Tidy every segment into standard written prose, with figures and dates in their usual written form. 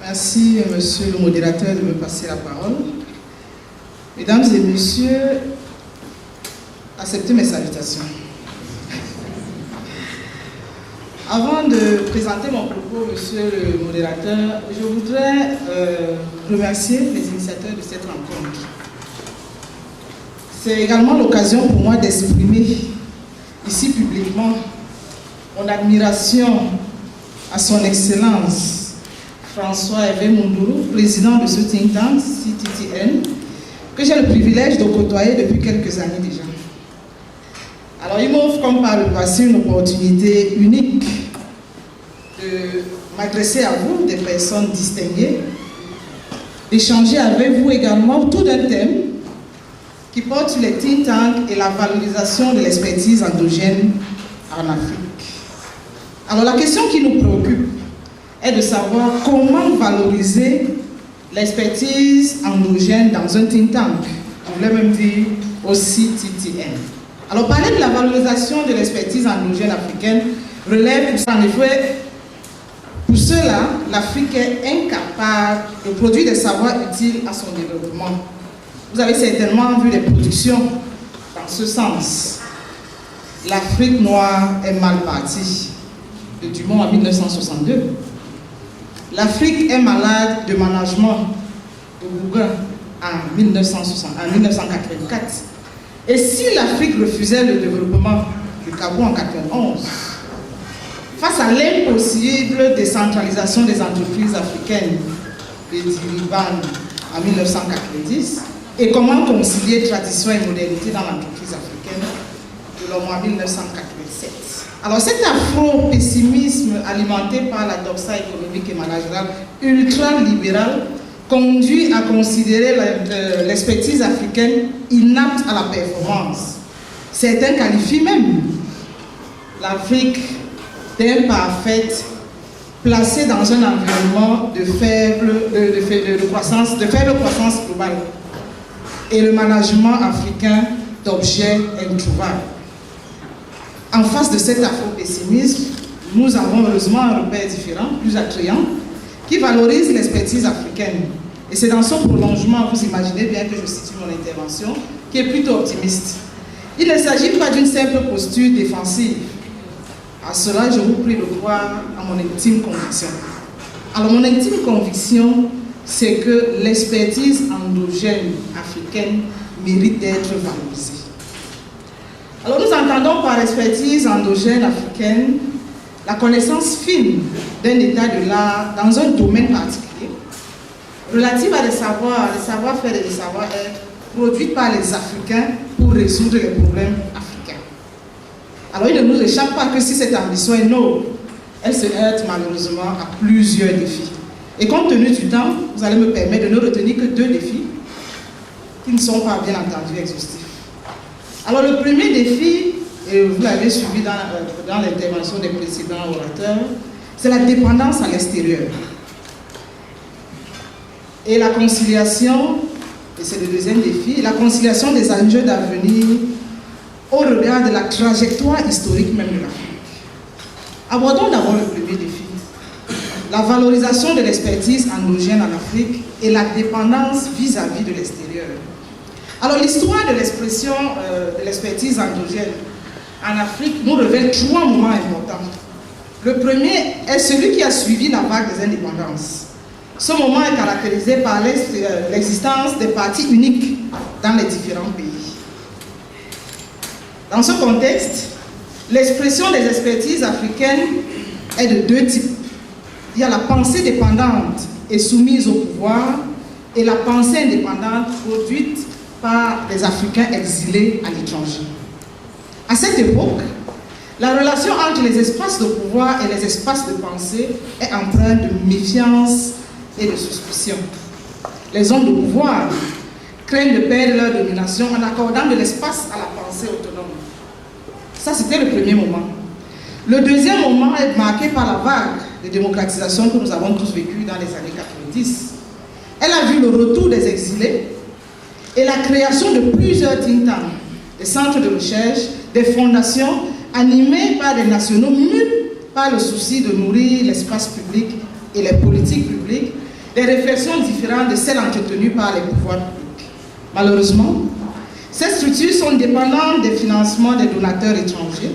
Merci, monsieur le modérateur, de me passer la parole. Mesdames et messieurs, acceptez mes salutations. Avant de présenter mon propos, monsieur le modérateur, je voudrais remercier les initiateurs de cette rencontre. C'est également l'occasion pour moi d'exprimer ici publiquement mon admiration à son Excellence François Hervé Moundourou, président de ce think tank CTTN, que j'ai le privilège de côtoyer depuis quelques années déjà. Alors il m'offre comme par le passé une opportunité unique de m'adresser à vous, des personnes distinguées, d'échanger avec vous également autour d'un thème qui porte sur les think tanks et la valorisation de l'expertise endogène en Afrique. Alors la question qui nous préoccupe est de savoir comment valoriser l'expertise endogène dans un think tank. Je voulais même dire aussi TTN. Alors parler de la valorisation de l'expertise endogène africaine relève en effet, pour cela, l'Afrique est incapable de produire des savoirs utiles à son développement. Vous avez certainement vu des productions dans ce sens. L'Afrique noire est mal partie, de Dumont en 1962. L'Afrique est malade de management de Gouguin en 1984. Et si l'Afrique refusait le développement du Gabon en 1991, face à l'impossible décentralisation des entreprises africaines de Diriban en 1990, et comment concilier tradition et modernité dans l'entreprise africaine de l'homme en 1987. Alors cet afro-pessimisme alimenté par la doxa économique et managériale ultra-libérale conduit à considérer l'expertise africaine inapte à la performance. Certains qualifient même l'Afrique d'imparfaite, placée dans un environnement de faible croissance globale, et le management africain d'objets introuvables. En face de cet afro-pessimisme, nous avons heureusement un repère différent, plus attrayant, qui valorise l'expertise africaine. Et c'est dans son prolongement, vous imaginez bien que je situe mon intervention, qui est plutôt optimiste. Il ne s'agit pas d'une simple posture défensive. À cela, je vous prie de croire à mon intime conviction. Alors, mon intime conviction, c'est que l'expertise endogène africaine mérite d'être valorisée. Alors, nous entendons par expertise endogène africaine la connaissance fine d'un état de l'art dans un domaine particulier, relative à des savoir-faire et des savoir-être produits par les Africains pour résoudre les problèmes africains. Alors, il ne nous échappe pas que si cette ambition est noble, elle se heurte malheureusement à plusieurs défis. Et compte tenu du temps, vous allez me permettre de ne retenir que 2 défis qui ne sont pas bien entendu exhaustifs. Alors le premier défi, et vous l'avez suivi dans l'intervention des précédents orateurs, c'est la dépendance à l'extérieur. Et la conciliation, et c'est le deuxième défi, la conciliation des enjeux d'avenir au regard de la trajectoire historique même de l'Afrique. Abordons d'abord le premier défi. La valorisation de l'expertise endogène en Afrique et la dépendance vis-à-vis de l'extérieur. Alors l'histoire de l'expression de l'expertise endogène en Afrique nous révèle 3 moments importants. Le premier est celui qui a suivi la vague des indépendances. Ce moment est caractérisé par l'existence des partis uniques dans les différents pays. Dans ce contexte, l'expression des expertises africaines est de 2 types. Il y a la pensée dépendante et soumise au pouvoir et la pensée indépendante produite par les Africains exilés à l'étranger. À cette époque, la relation entre les espaces de pouvoir et les espaces de pensée est empreinte de méfiance et de suspicion. Les hommes de pouvoir craignent de perdre leur domination en accordant de l'espace à la pensée autonome. Ça, c'était le premier moment. Le deuxième moment est marqué par la vague de démocratisation que nous avons tous vécue dans les années 90. Elle a vu le retour des exilés et la création de plusieurs think tanks, des centres de recherche, des fondations animées par des nationaux mus par le souci de nourrir l'espace public et les politiques publiques des réflexions différentes de celles entretenues par les pouvoirs publics. Malheureusement, ces structures sont dépendantes des financements des donateurs étrangers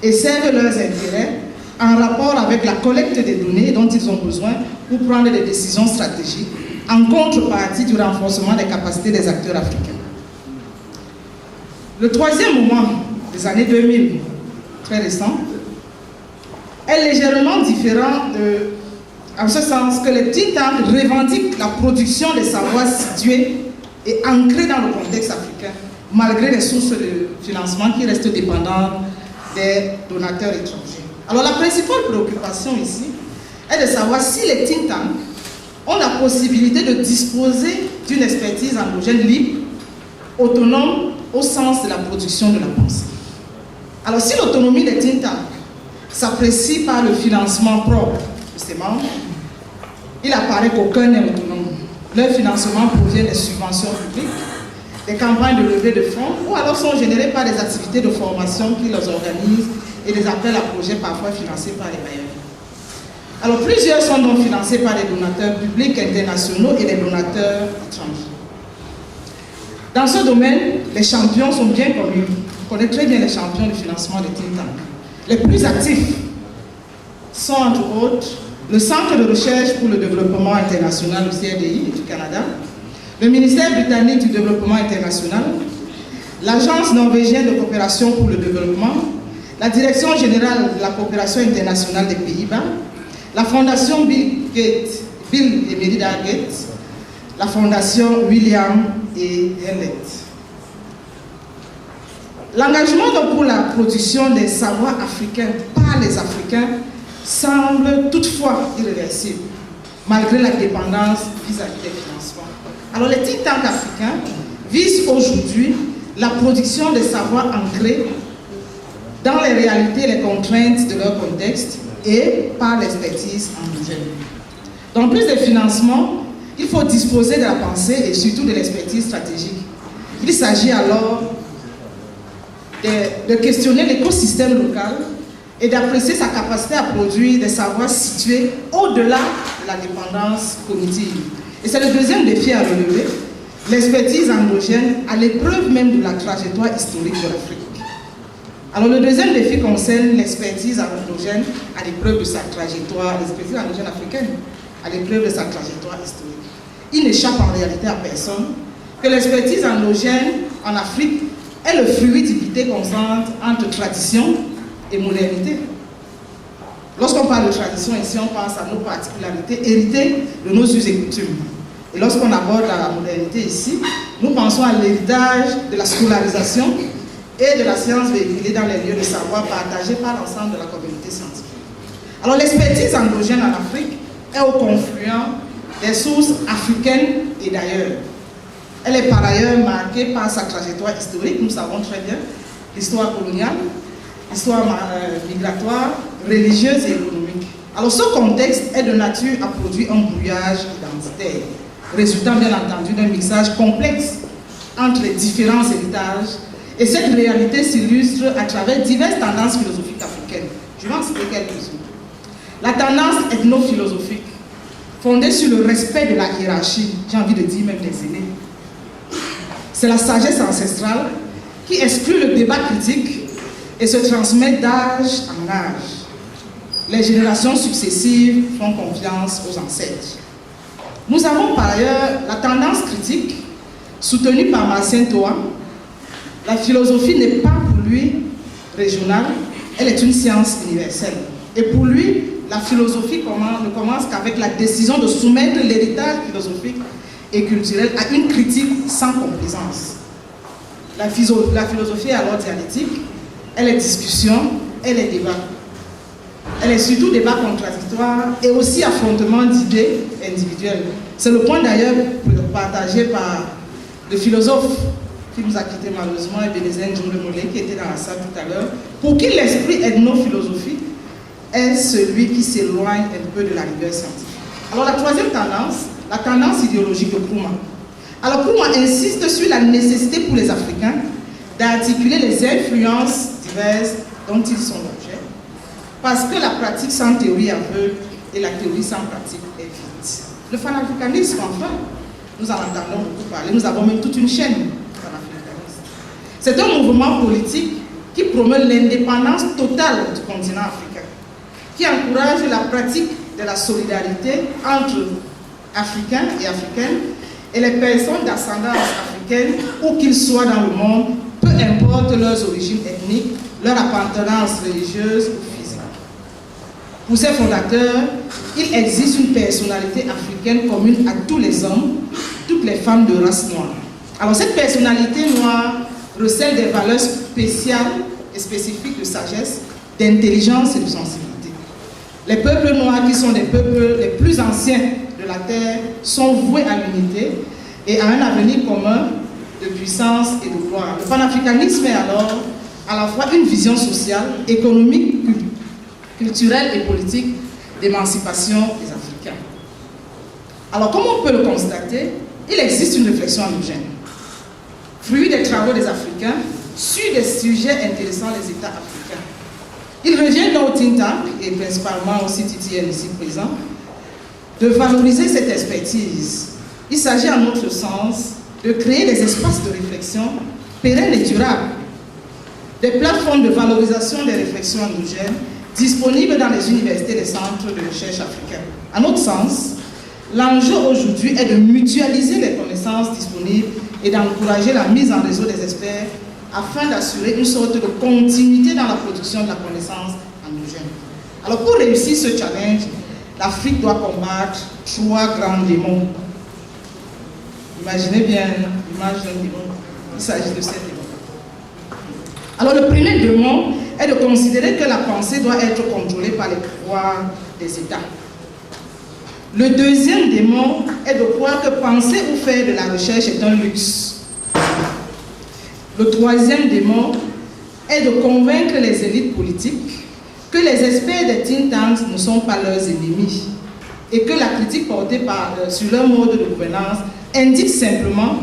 et servent leurs intérêts en rapport avec la collecte des données dont ils ont besoin pour prendre des décisions stratégiques en contrepartie du renforcement des capacités des acteurs africains. Le troisième moment des années 2000, très récent, est légèrement différent en ce sens que les think tanks revendiquent la production des savoirs situés et ancrés dans le contexte africain, malgré les sources de financement qui restent dépendantes des donateurs étrangers. Alors la principale préoccupation ici est de savoir si les think tanks ont la possibilité de disposer d'une expertise endogène libre, autonome au sens de la production de la pensée. Alors si l'autonomie des think tanks s'apprécie par le financement propre de ses membres, il apparaît qu'aucun n'est autonome. Leur financement provient des subventions publiques, des campagnes de levée de fonds, ou alors sont générés par des activités de formation qui les organisent et des appels à projets parfois financés par les bailleurs. Alors plusieurs sont donc financés par des donateurs publics internationaux et des donateurs étrangers. Dans ce domaine, les champions sont bien connus. On connaît très bien les champions du financement des think tanks. Les plus actifs sont entre autres le Centre de recherche pour le développement international, le CRDI du Canada, le ministère britannique du développement international, l'Agence norvégienne de coopération pour le développement, la Direction générale de la coopération internationale des Pays-Bas, la Fondation Bill et Melinda Gates, la Fondation William et Hewlett. L'engagement pour la production des savoirs africains par les Africains semble toutefois irréversible, malgré la dépendance vis-à-vis des financements. Alors les think tanks africains visent aujourd'hui la production des savoirs ancrés dans les réalités et les contraintes de leur contexte et par l'expertise endogène. Dans plus de financement, il faut disposer de la pensée et surtout de l'expertise stratégique. Il s'agit alors de questionner l'écosystème local et d'apprécier sa capacité à produire des savoirs situés au-delà de la dépendance cognitive. Et c'est le deuxième défi à relever, l'expertise endogène à l'épreuve même de la trajectoire historique de l'Afrique. Alors le deuxième défi concerne l'expertise endogène à l'épreuve de sa trajectoire, l'expertise endogène africaine à l'épreuve de sa trajectoire historique. Il n'échappe en réalité à personne que l'expertise endogène en Afrique est le fruit d'hybridité constante entre tradition et modernité. Lorsqu'on parle de tradition ici, on pense à nos particularités héritées de nos us et coutumes. Et lorsqu'on aborde la modernité ici, nous pensons à l'héritage de la scolarisation et de la science véhiculée dans les lieux de savoir partagés par l'ensemble de la communauté scientifique. Alors l'expertise endogène en Afrique est au confluent des sources africaines et d'ailleurs. Elle est par ailleurs marquée par sa trajectoire historique, nous savons très bien, l'histoire coloniale, l'histoire migratoire, religieuse et économique. Alors ce contexte est de nature à produire un brouillage identitaire, résultant bien entendu d'un mixage complexe entre les différents héritages, et cette réalité s'illustre à travers diverses tendances philosophiques africaines. Je vais en citer quelques-unes. La tendance ethno-philosophique, fondée sur le respect de la hiérarchie, j'ai envie de dire même des aînés. C'est la sagesse ancestrale qui exclut le débat critique et se transmet d'âge en âge. Les générations successives font confiance aux ancêtres. Nous avons par ailleurs la tendance critique, soutenue par Marcin Toa. La philosophie n'est pas pour lui régionale, elle est une science universelle. Et pour lui, la philosophie ne commence qu'avec la décision de soumettre l'héritage philosophique et culturel à une critique sans complaisance. La philosophie est alors dialectique, elle est discussion, elle est débat. Elle est surtout débat contradictoire et aussi affrontement d'idées individuelles. C'est le point d'ailleurs partagé par le philosophe qui nous a quittés malheureusement, Ebenezer Njombe-Mollet, qui était dans la salle tout à l'heure, pour qui l'esprit ethno-philosophique est celui qui s'éloigne un peu de la rigueur scientifique. Alors la troisième tendance, la tendance idéologique de Nkrumah. Alors Nkrumah insiste sur la nécessité pour les Africains d'articuler les influences diverses dont ils sont l'objet, parce que la pratique sans théorie aveugle et la théorie sans pratique est vide. Le panafricanisme, enfin, nous en entendons beaucoup parler, nous avons même toute une chaîne panafricaniste. C'est un mouvement politique qui promeut l'indépendance totale du continent africain, qui encourage la pratique de la solidarité entre Africains et Africaines et les personnes d'ascendance africaine, où qu'ils soient dans le monde, peu importe leurs origines ethniques, leur appartenance religieuse ou physique. Pour ses fondateurs, il existe une personnalité africaine commune à tous les hommes, toutes les femmes de race noire. Alors cette personnalité noire recèle des valeurs spéciales et spécifiques de sagesse, d'intelligence et de sensibilité. Les peuples noirs, qui sont les peuples les plus anciens de la terre, sont voués à l'unité et à un avenir commun de puissance et de gloire. Le panafricanisme est alors à la fois une vision sociale, économique, culturelle et politique d'émancipation des Africains. Alors, comme on peut le constater, il existe une réflexion endogène, fruit des travaux des Africains, sur des sujets intéressant les États africains. Il revient donc au think tank, et principalement aussi TTN ici présent, de valoriser cette expertise. Il s'agit à notre sens de créer des espaces de réflexion pérennes et durables, des plateformes de valorisation des réflexions endogènes disponibles dans les universités et les centres de recherche africains. À notre sens, l'enjeu aujourd'hui est de mutualiser les connaissances disponibles et d'encourager la mise en réseau des experts afin d'assurer une sorte de continuité dans la production de la connaissance endogène. Alors pour réussir ce challenge, l'Afrique doit combattre 3 grands démons. Imaginez bien l'image d'un démon. Il s'agit de ces démons. Alors le premier démon est de considérer que la pensée doit être contrôlée par les pouvoirs des États. Le deuxième démon est de croire que penser ou faire de la recherche est un luxe. Le troisième démon est de convaincre les élites politiques que les experts des think tanks ne sont pas leurs ennemis et que la critique portée sur leur mode de gouvernance indique simplement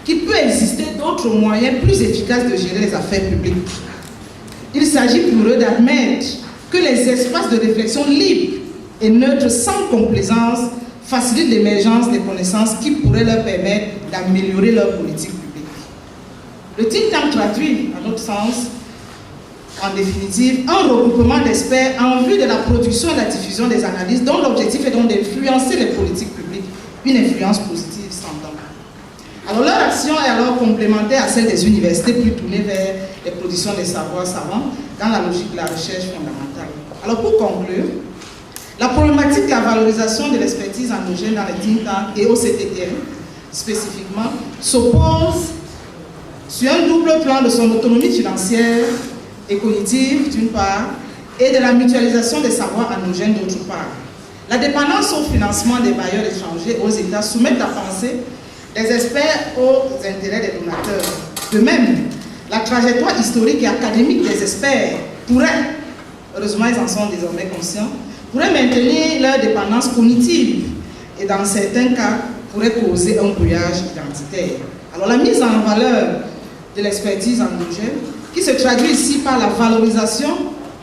qu'il peut exister d'autres moyens plus efficaces de gérer les affaires publiques. Il s'agit pour eux d'admettre que les espaces de réflexion libres et neutres sans complaisance facilitent l'émergence des connaissances qui pourraient leur permettre d'améliorer leur politique publique. Le think tank traduit, à notre sens, en définitive, un regroupement d'experts en vue de la production et la diffusion des analyses dont l'objectif est donc d'influencer les politiques publiques, une influence positive s'entend. Alors leur action est alors complémentaire à celle des universités plus tournées vers les productions des savoirs savants dans la logique de la recherche fondamentale. Alors pour conclure, la problématique de la valorisation de l'expertise endogène dans les think tanks et au CTTN spécifiquement s'oppose sur un double plan de son autonomie financière et cognitive d'une part et de la mutualisation des savoirs endogènes d'autre part. La dépendance au financement des bailleurs étrangers aux États soumet à penser des experts aux intérêts des donateurs. De même, la trajectoire historique et académique des experts pourrait, heureusement ils en sont désormais conscients, pourrait maintenir leur dépendance cognitive et dans certains cas pourrait causer un brouillage identitaire. Alors la mise en valeur de l'expertise endogène, qui se traduit ici par la valorisation,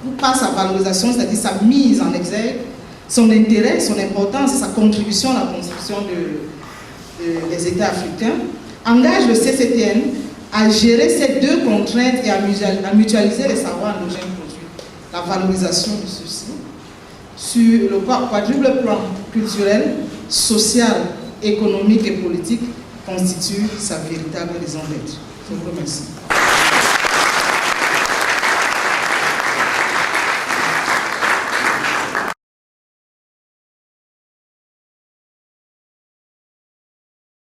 ou par sa valorisation, c'est-à-dire sa mise en exergue, son intérêt, son importance et sa contribution à la construction des États africains, engage le CCTN à gérer ces deux contraintes et à mutualiser les savoirs endogènes produits. La valorisation de ceux-ci sur le quadruple plan culturel, social, économique et politique constitue sa véritable raison d'être. Je vous remercie.